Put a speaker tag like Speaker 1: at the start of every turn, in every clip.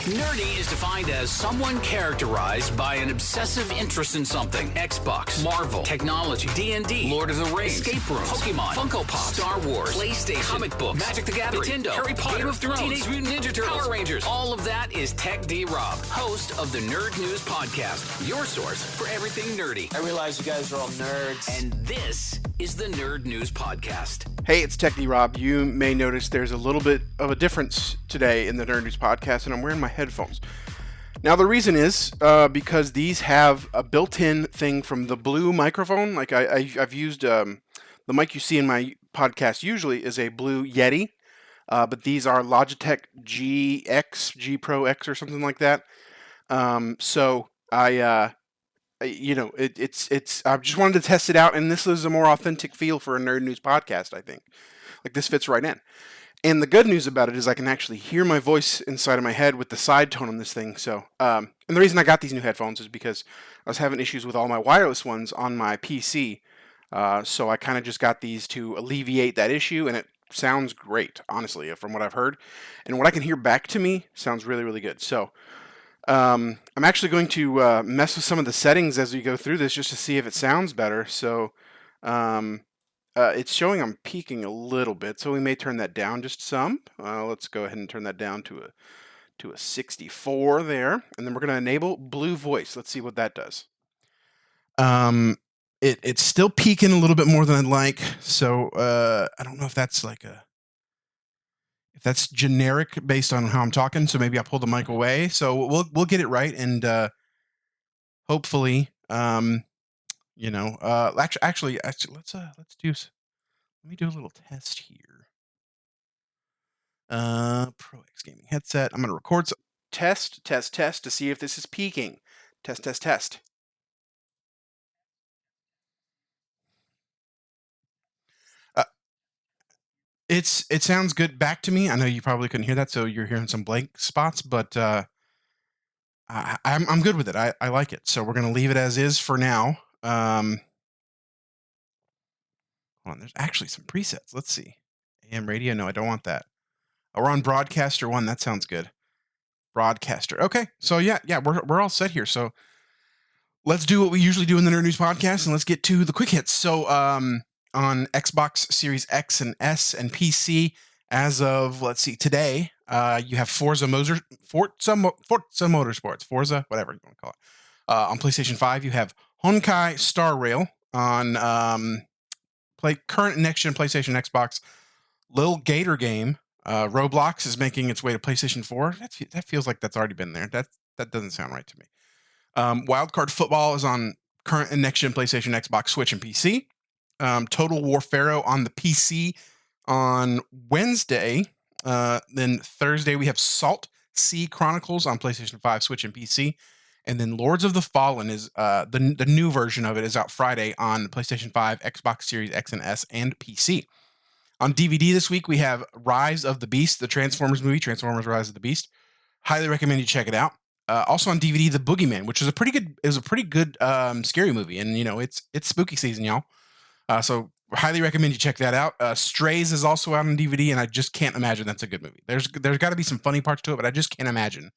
Speaker 1: Nerdy is defined as someone characterized by an obsessive interest in something. Xbox, Marvel, technology, D&D, Lord of the Rings, escape rooms, Pokemon, Funko Pop, Star Wars, PlayStation, comic books, Magic the Gathering, Nintendo, Harry Potter, Game of Thrones, Teenage Mutant Ninja Turtles, Power Rangers. All of that is Tech D Rob, host of the Nerd News Podcast, your source for everything nerdy.
Speaker 2: I realize you guys are all nerds.
Speaker 1: And this is the Nerd News Podcast.
Speaker 3: Hey, it's Tech D Rob. You may notice there's a little bit of a difference today in the Nerd News Podcast, and I'm wearing my headphones. Now, the reason is because these have a built-in thing from the Blue microphone. Like I've used the mic you see in my podcast usually is a Blue Yeti, but these are Logitech G Pro X or something like that. So I just wanted to test it out, and this is a more authentic feel for a Nerd News podcast, I think. Like, this fits right in. And the good news about it is I can actually hear my voice inside of my head with the side tone on this thing. So, and the reason I got these new headphones is because I was having issues with all my wireless ones on my PC. So I kind of just got these to alleviate that issue, and it sounds great, honestly, from what I've heard. And what I can hear back to me sounds really, really good. So, I'm actually going to mess with some of the settings as we go through this just to see if it sounds better. So it's showing I'm peaking a little bit, so we may turn that down just some. Let's go ahead and turn that down to a 64 there, and then we're going to enable Blue Voice. Let's see what that does. It's still peaking a little bit more than I'd like, so I don't know if that's if that's generic based on how I'm talking, so maybe I'll pull the mic away. So we'll get it right, and hopefully, actually, let me do a little test here. Pro X Gaming headset. I'm gonna record test to see if this is peaking. Test. It sounds good back to me. I know you probably couldn't hear that, so you're hearing some blank spots, but I'm good with it. I like it, so we're gonna leave it as is for now. Hold on, there's actually some presets. Let's see. AM radio. No, I don't want that. Oh, we're on Broadcaster 1. That sounds good. Broadcaster. Okay, so yeah, we're all set here. So let's do what we usually do in the Nerd News Podcast, and let's get to the quick hits. So on Xbox Series X and S and PC, as of, let's see, today, you have Forza Motorsports, Forza, whatever you want to call it. On PlayStation 5, you have Honkai Star Rail. On current next-gen PlayStation, Xbox, Lil Gator Game. Roblox is making its way to PlayStation 4. That feels like that's already been there. That doesn't sound right to me. Wildcard Football is on current and next-gen PlayStation, Xbox, Switch, and PC. Total War Pharaoh on the PC on Wednesday. Then Thursday we have Salt Sea Chronicles on PlayStation 5, Switch, and PC. And then Lords of the Fallen is the new version of it is out Friday on PlayStation 5, Xbox Series X and S, and PC. On DVD this week we have Rise of the Beast, the Transformers movie, Transformers Rise of the Beast. Highly recommend you check it out. Also on DVD, The Boogeyman, which is a pretty good scary movie, and it's spooky season, y'all. So highly recommend you check that out. Strays is also out on DVD, and I just can't imagine that's a good movie. There's got to be some funny parts to it, but I just can't imagine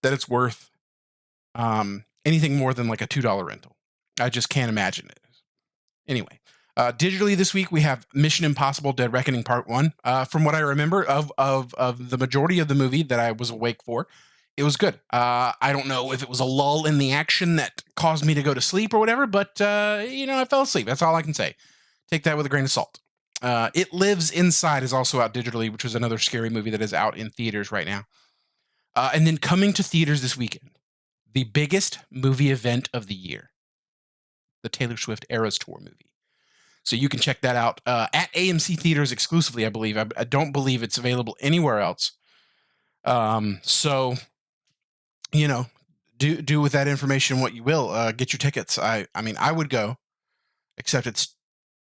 Speaker 3: that it's worth anything more than like a $2 rental. I just can't imagine it. Anyway, digitally this week we have Mission Impossible: Dead Reckoning Part 1. From what I remember of the majority of the movie that I was awake for, it was good. I don't know if it was a lull in the action that caused me to go to sleep or whatever, but, I fell asleep. That's all I can say. Take that with a grain of salt. It Lives Inside is also out digitally, which is another scary movie that is out in theaters right now. And then coming to theaters this weekend, the biggest movie event of the year, the Taylor Swift Eras Tour movie. So you can check that out at AMC Theaters exclusively, I believe. I don't believe it's available anywhere else. So... do with that information what you will. Get your tickets. I mean, I would go, except it's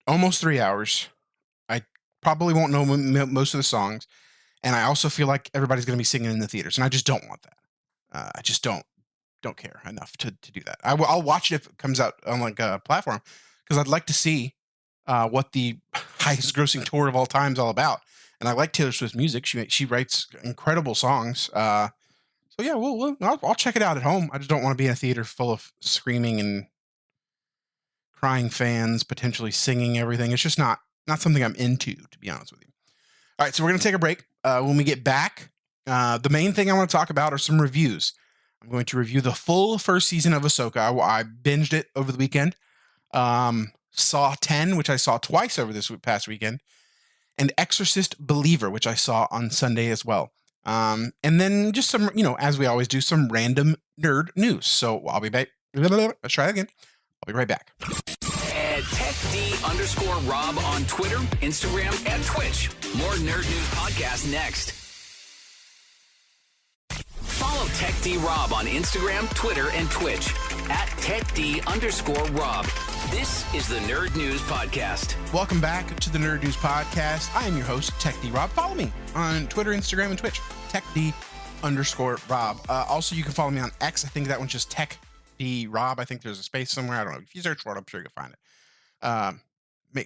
Speaker 3: almost 3 hours. I probably won't know most of the songs, and I also feel like everybody's going to be singing in the theaters, and I just don't want that. I just don't care enough to do that. I'll watch it if it comes out on like a platform, because I'd like to see what the highest grossing tour of all time is all about. And I like Taylor Swift's music. She writes incredible songs. So So yeah, I'll check it out at home. I just don't want to be in a theater full of screaming and crying fans, potentially singing everything. It's just not something I'm into, to be honest with you. All right, so we're going to take a break. When we get back, the main thing I want to talk about are some reviews. I'm going to review the full first season of Ahsoka. I binged it over the weekend. Saw 10, which I saw twice over this past weekend, and Exorcist Believer, which I saw on Sunday as well. And then just some, as we always do, some random nerd news. So I'll be back. Let's try it again. I'll be right back.
Speaker 1: At TechD_Rob on Twitter, Instagram, and Twitch. More Nerd News Podcast next. Follow TechD_Rob on Instagram, Twitter, and Twitch. At TechD_Rob. This is the Nerd News Podcast.
Speaker 3: Welcome back to the Nerd News Podcast. I am your host, TechD_Rob. Follow me on Twitter, Instagram, and Twitch. TechD_Rob. Also, you can follow me on X. I think that one's just TechD_Rob. I think there's a space somewhere. I don't know. If you search for it, I'm sure you'll find it.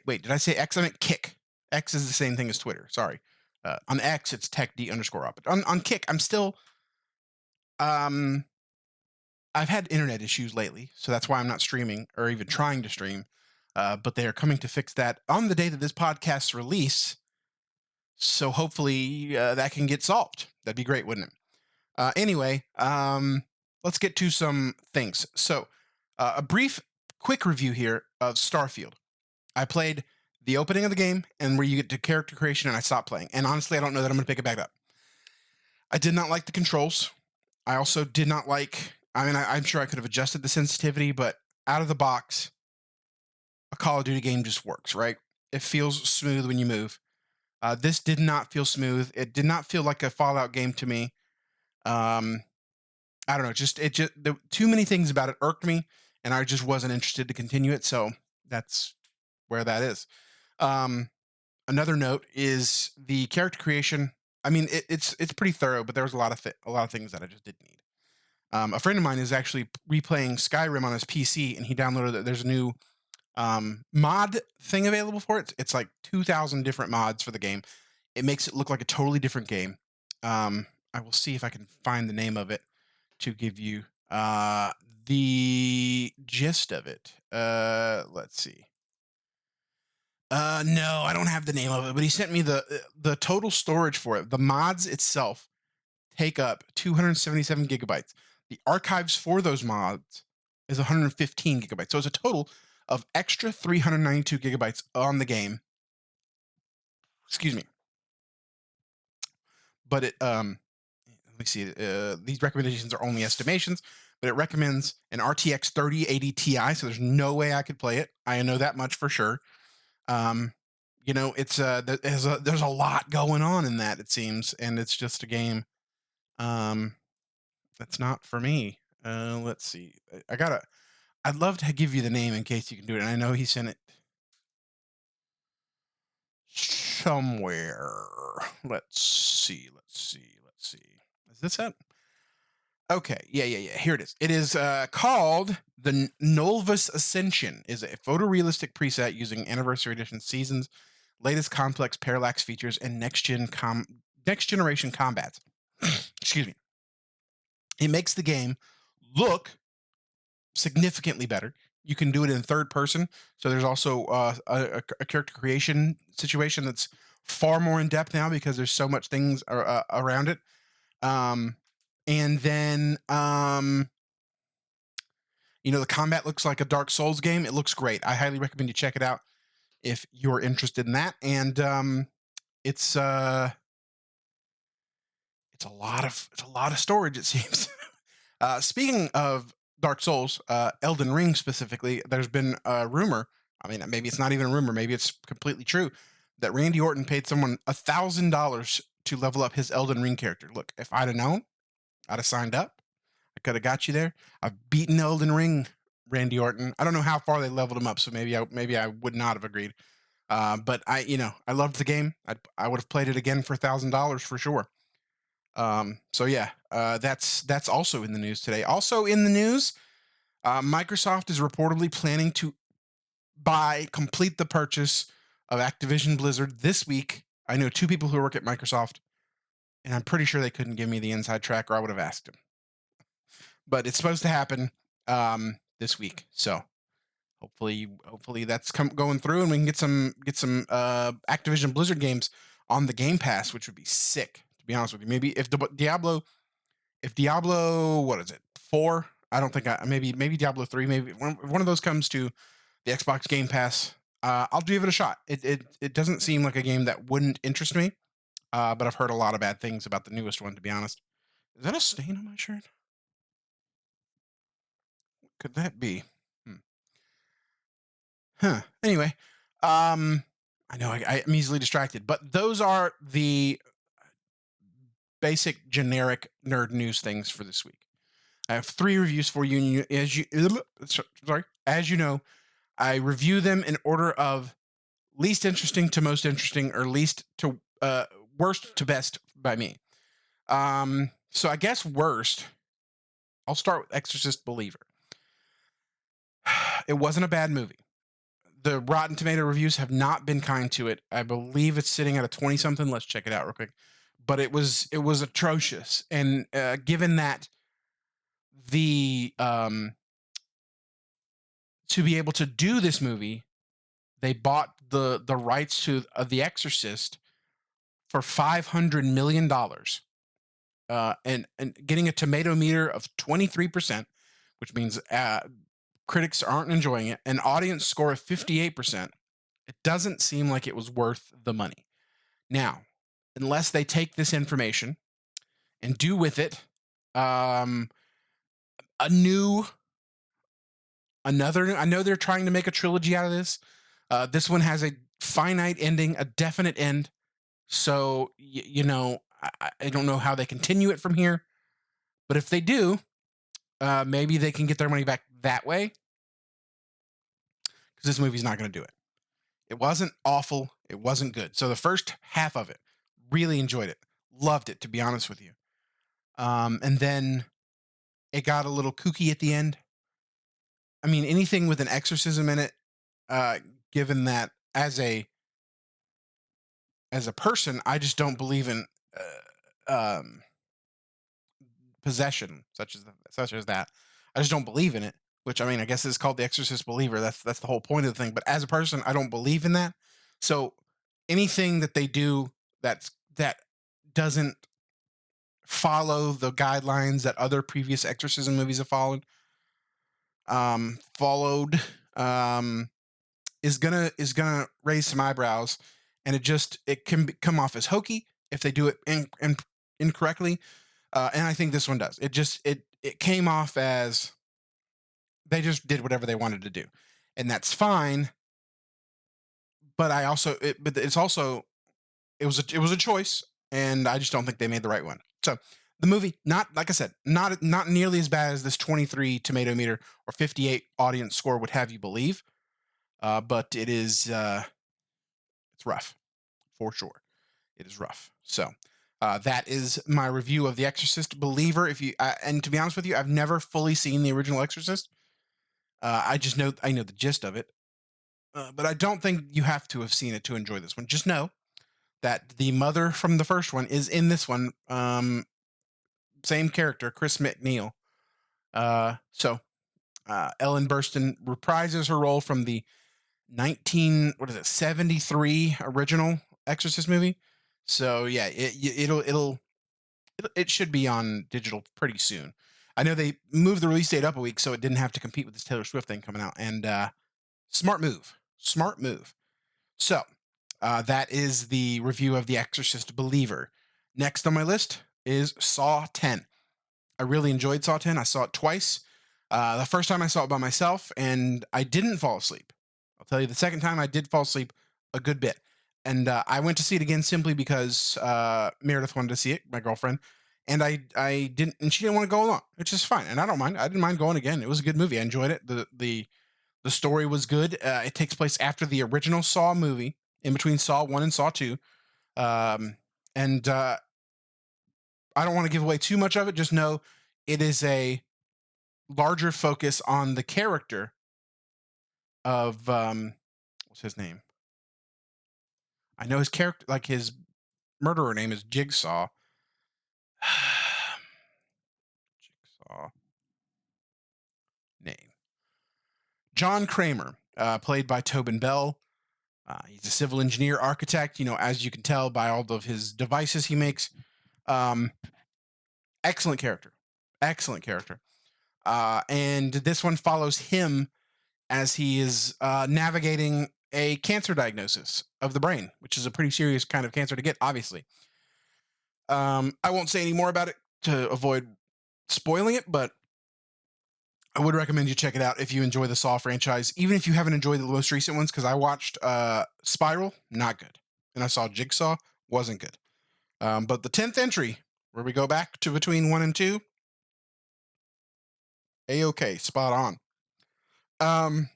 Speaker 3: Wait, did I say X? I meant Kick. X is the same thing as Twitter. Sorry. On X, it's TechD_Rob. But on Kick, I'm still... I've had internet issues lately, so that's why I'm not streaming or even trying to stream. But they are coming to fix that on the day that this podcast's release. So hopefully that can get solved. That'd be great, wouldn't it? Anyway, let's get to some things. So a quick review here of Starfield. I played the opening of the game and where you get to character creation, and I stopped playing. And honestly, I don't know that I'm going to pick it back up. I did not like the controls. I also did not like... I'm sure I could have adjusted the sensitivity, but out of the box, a Call of Duty game just works, right? It feels smooth when you move. This did not feel smooth. It did not feel like a Fallout game to me. I don't know. Too many things about it irked me, and I just wasn't interested to continue it. So that's where that is. Another note is the character creation. I mean, it's pretty thorough, but there was a lot of things that I just didn't need. A friend of mine is actually replaying Skyrim on his PC, and he downloaded it. There's a new mod thing available for it. It's like 2,000 different mods for the game. It makes it look like a totally different game. I will see if I can find the name of it to give you the gist of it. Let's see. No, I don't have the name of it, but he sent me the total storage for it. The mods itself take up 277 gigabytes. The archives for those mods is 115 gigabytes. So it's a total of extra 392 gigabytes on the game. Excuse me. But let me see. These recommendations are only estimations, but it recommends an RTX 3080 Ti. So there's no way I could play it. I know that much for sure. It's there's a lot going on in that, it seems, and it's just a game. That's not for me. Let's see. I'd love to give you the name in case you can do it. And I know he sent it somewhere. Let's see. Is this it? Okay. Yeah. Here it is. It is called the Nolvus Ascension. Is a photorealistic preset using Anniversary Edition Seasons, latest complex parallax features, and next generation combats. Excuse me. It makes the game look significantly better. You can do it in third person. So there's also a character creation situation that's far more in depth now because there's so much things around it. And then, the combat looks like a Dark Souls game. It looks great. I highly recommend you check it out if you're interested in that. And it's a lot of storage, it seems. Speaking of Dark Souls, Elden Ring specifically, there's been a rumor. I mean, maybe it's not even a rumor. Maybe it's completely true that Randy Orton paid someone $1,000 to level up his Elden Ring character. Look, if I'd have known, I'd have signed up. I could have got you there. I've beaten Elden Ring, Randy Orton. I don't know how far they leveled him up, so maybe I would not have agreed. But I loved the game. I would have played it again for $1,000 for sure. So yeah, that's also in the news today. Also in the news, Microsoft is reportedly planning to complete the purchase of Activision Blizzard this week. I know two people who work at Microsoft. and I'm pretty sure they couldn't give me the inside track, or I would have asked him. But it's supposed to happen this week, so hopefully that's going through, and we can get some Activision Blizzard games on the Game Pass, which would be sick. To be honest with you, maybe if Diablo, what is it, 4? I don't think maybe Diablo 3, maybe one of those comes to the Xbox Game Pass. I'll give it a shot. It doesn't seem like a game that wouldn't interest me, but I've heard a lot of bad things about the newest one. To be honest, is that a stain on my shirt? What could that be? Huh. Anyway, I know I'm easily distracted, but those are the basic generic nerd news things for this week. I have 3 reviews for you. As you know, I review them in order of least interesting to most interesting, or least to worst to best by me. So I guess worst, I'll start with Exorcist Believer. It wasn't a bad movie. The Rotten Tomato reviews have not been kind to it. I believe it's sitting at a 20 something. Let's check it out real quick. But it was atrocious. And given that the to be able to do this movie, they bought the rights to The Exorcist for $500 million, and getting a tomato meter of 23%, which means critics aren't enjoying it, an audience score of 58%. It doesn't seem like it was worth the money. Now, unless they take this information and do with it another. I know they're trying to make a trilogy out of this. This one has a finite ending, a definite end. So I don't know how they continue it from here. But if they do, maybe they can get their money back that way. Because this movie's not going to do it. It wasn't awful. It wasn't good. So the first half of it, really enjoyed it. Loved it, to be honest with you. And then it got a little kooky at the end. I mean, anything with an exorcism in it, given that as a person, I just don't believe in possession such as that. I just don't believe in it. Which, I mean, I guess is called The Exorcist Believer. That's the whole point of the thing. But as a person, I don't believe in that. So anything that they do that doesn't follow the guidelines that other previous exorcism movies have followed, is gonna raise some eyebrows, and it can come off as hokey if they do it incorrectly. And I think this one does. It came off as they just did whatever they wanted to do, and that's fine. But it was a choice, and I just don't think they made the right one. So the movie, not like I said, not nearly as bad as this 23 tomato meter or 58 audience score would have you believe, but it is it's rough for sure. It is rough. So that is my review of The Exorcist Believer. And to be honest with you, I've never fully seen the original Exorcist. I know the gist of it, but I don't think you have to have seen it to enjoy this one. Just know that the mother from the first one is in this one. Same character, Chris McNeil. So Ellen Burstyn reprises her role from the 73 original Exorcist movie. So yeah, it should be on digital pretty soon. I know they moved the release date up a week so it didn't have to compete with this Taylor Swift thing coming out. And smart move. So that is the review of The Exorcist Believer. Next on my list is Saw 10. I really enjoyed Saw 10. I saw it twice. The first time I saw it by myself, and I didn't fall asleep. I'll tell you, the second time I did fall asleep a good bit. And I went to see it again simply because Meredith wanted to see it, my girlfriend. And I didn't, and she didn't want to go along, which is fine. And I don't mind. I didn't mind going again. It was a good movie. I enjoyed it. The story was good. It takes place after the original Saw movie, in between Saw 1 and Saw 2. And I don't want to give away too much of it. Just know it is a larger focus on the character of what's his name? I know his character, like his murderer name is Jigsaw. Jigsaw name. John Kramer, played by Tobin Bell. He's a civil engineer architect, as you can tell by all of his devices he makes. Um, excellent character. Excellent character. And this one follows him as he is navigating a cancer diagnosis of the brain, which is a pretty serious kind of cancer to get, obviously. I won't say any more about it to avoid spoiling it, but I would recommend you check it out if you enjoy the Saw franchise, even if you haven't enjoyed the most recent ones, because I watched Spiral, not good. And I saw Jigsaw, wasn't good. But the 10th entry, where we go back to between 1 and 2, A-okay, spot on.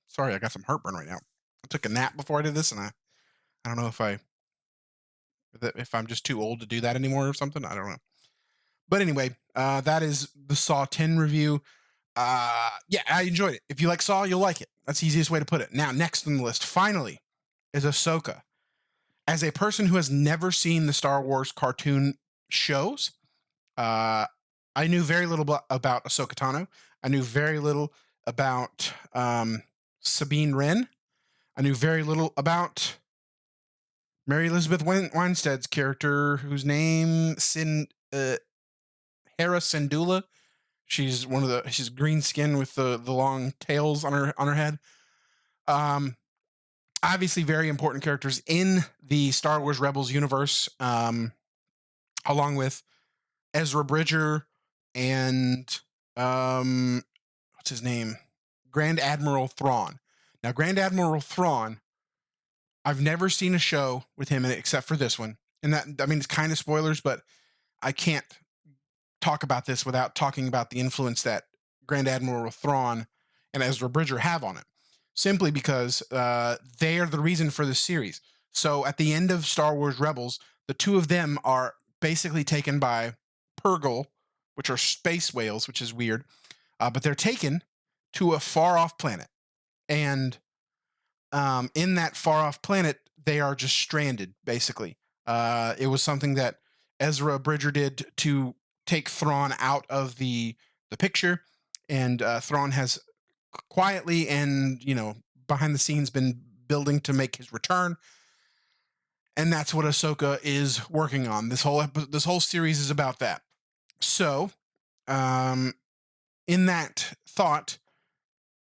Speaker 3: Sorry, I got some heartburn right now. I took a nap before I did this, and I don't know if I'm just too old to do that anymore or something. I don't know. But anyway, that is the Saw 10 review. Yeah, I enjoyed it. If you like Saw, you'll like it. That's the easiest way to put it. Now, next on the list, finally, is Ahsoka. As a person who has never seen the Star Wars cartoon shows, I knew very little about Ahsoka Tano. I knew very little about Sabine Wren. I knew very little about Mary Elizabeth Winstead's character, whose name Hera Syndulla. She's she's green skin with the long tails on her head. Obviously very important characters in the Star Wars Rebels universe, along with Ezra Bridger and what's his name? Grand Admiral Thrawn. Now, Grand Admiral Thrawn, I've never seen a show with him in it except for this one. And that, I mean, it's kind of spoilers, but I can't talk about this without talking about the influence that Grand Admiral Thrawn and Ezra Bridger have on it, simply because they are the reason for this series. So at the end of Star Wars Rebels, the two of them are basically taken by Purrgil, which are space whales, which is weird, but they're taken to a far-off planet. And in that far-off planet, they are just stranded, basically. It was something that Ezra Bridger did to take Thrawn out of the picture, and Thrawn has quietly and behind the scenes been building to make his return, and that's what Ahsoka is working on. This whole series is about that. So, in that thought,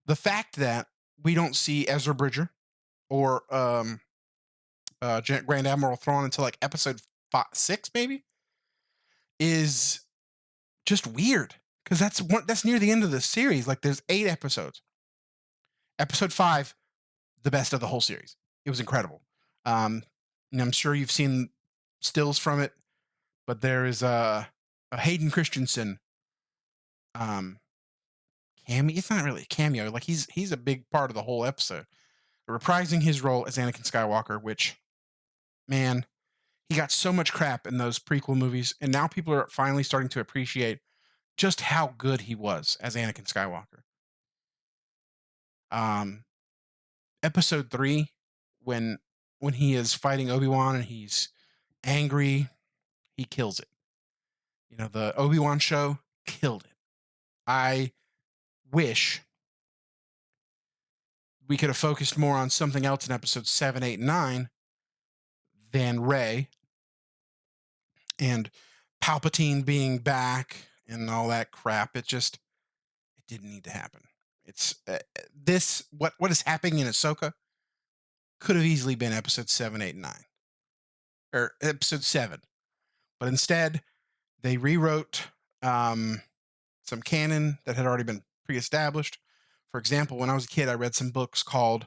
Speaker 3: the fact that we don't see Ezra Bridger or Grand Admiral Thrawn until like episode 6, maybe, is just weird, because that's near the end of the series. Like, there's 8 episodes. Episode 5, the best of the whole series. It was incredible. And I'm sure you've seen stills from it, but there is a Hayden Christensen cameo. It's not really a cameo. Like, he's a big part of the whole episode, reprising his role as Anakin Skywalker, which, man, he got so much crap in those prequel movies, and now people are finally starting to appreciate just how good he was as Anakin Skywalker. Episode 3, when he is fighting Obi-Wan and he's angry, he kills it. The Obi-Wan show killed it. I wish we could have focused more on something else in episodes 7, 8, and 9 than Rey and Palpatine being back and all that crap. It didn't need to happen. It's what is happening in Ahsoka could have easily been episode 7, 8, and 9, or episode 7, but instead they rewrote some canon that had already been pre-established. For example, when I was a kid, I read some books called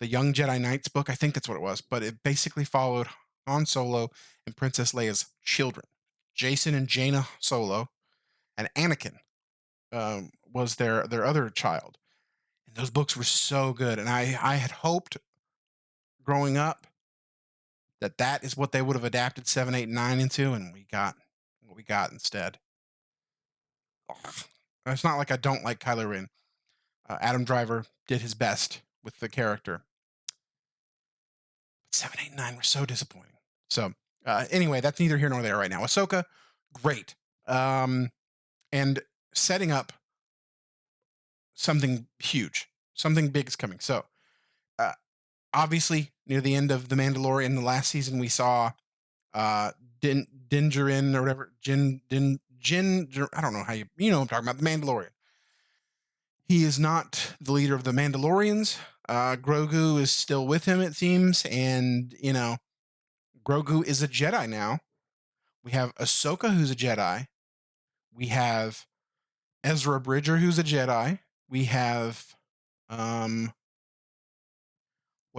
Speaker 3: the Young Jedi Knights book. I think that's what it was, but it basically followed Han Solo and Princess Leia's children, Jason and Jaina Solo, and Anakin was their other child. And those books were so good, and I had hoped growing up that is what they would have adapted 7, 8, and 9 into, and we got what we got instead. Ugh. It's not like I don't like Kylo Ren. Adam Driver did his best with the character. But 7, 8, and 9 were so disappointing. So anyway, that's neither here nor there right now. Ahsoka, great. And setting up something huge, something big is coming. So, obviously, near the end of The Mandalorian, the last season, we saw Dingerin or whatever, I don't know how you know what I'm talking about, The Mandalorian. He is not the leader of the Mandalorians. Grogu is still with him, it seems, and Grogu is a Jedi now. We have Ahsoka, who's a Jedi. We have Ezra Bridger, who's a Jedi. We have what's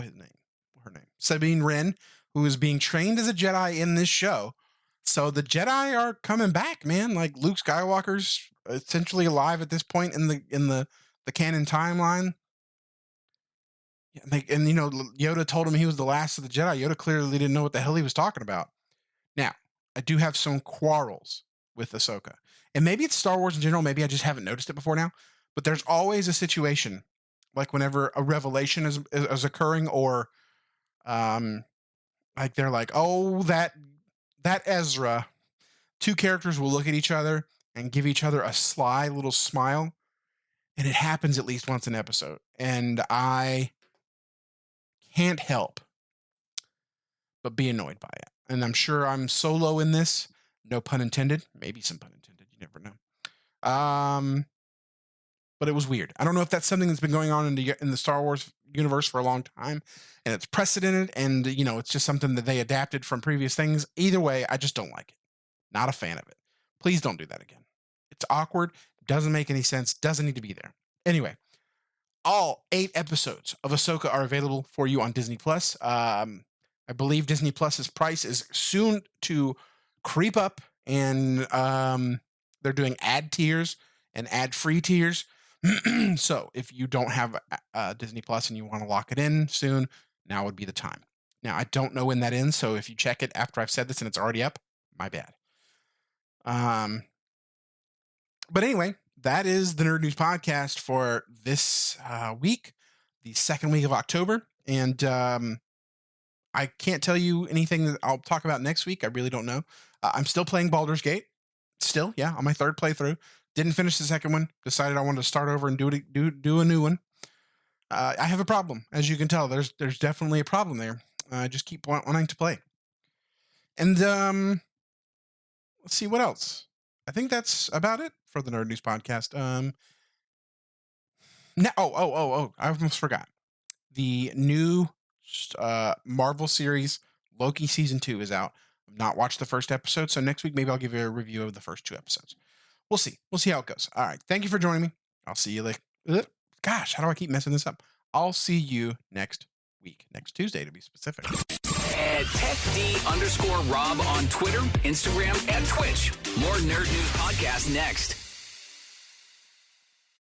Speaker 3: her name? Sabine Wren, who is being trained as a Jedi in this show. So the Jedi are coming back, man. Like Luke Skywalker's essentially alive at this point in the canon timeline. And Yoda told him he was the last of the Jedi. Yoda clearly didn't know what the hell he was talking about. Now, I do have some quarrels with Ahsoka. And maybe it's Star Wars in general. Maybe I just haven't noticed it before now. But there's always a situation, like whenever a revelation is occurring, or like they're like, oh, that Ezra, two characters will look at each other and give each other a sly little smile. And it happens at least once an episode. And I can't help but be annoyed by it. And I'm sure I'm solo in this. No pun intended. Maybe some pun intended. You never know. But it was weird. I don't know if that's something that's been going on in the Star Wars universe for a long time, and it's precedented, and it's just something that they adapted from previous things. Either way, I just don't like it. Not a fan of it. Please don't do that again. It's awkward. Doesn't make any sense. Doesn't need to be there. Anyway, all 8 episodes of Ahsoka are available for you on Disney Plus. I believe Disney Plus's price is soon to creep up, and they're doing ad tiers and ad-free tiers. So if you don't have Disney Plus and you want to lock it in soon, now would be the time. Now, I don't know when that ends, so if you check it after I've said this and it's already up, my bad. But anyway, that is the Nerd News Podcast for this week, the second week of October. And I can't tell you anything that I'll talk about next week. I really don't know. I'm still playing Baldur's Gate. Still, yeah, on my 3rd playthrough. Didn't finish the 2nd one. Decided I wanted to start over and do a new one. I have a problem, as you can tell. There's definitely a problem there. I just keep wanting to play. And let's see what else. I think that's about it for the Nerd News Podcast. I almost forgot. The new Marvel series Loki season 2 is out. I've not watched the first episode, so next week maybe I'll give you a review of the first 2 episodes. We'll see. We'll see how it goes. All right. Thank you for joining me. I'll see you later. Gosh, how do I keep messing this up? I'll see you next week. Next Tuesday, to be specific.
Speaker 1: At TechD_Rob on Twitter, Instagram, and Twitch. More Nerd News Podcast next.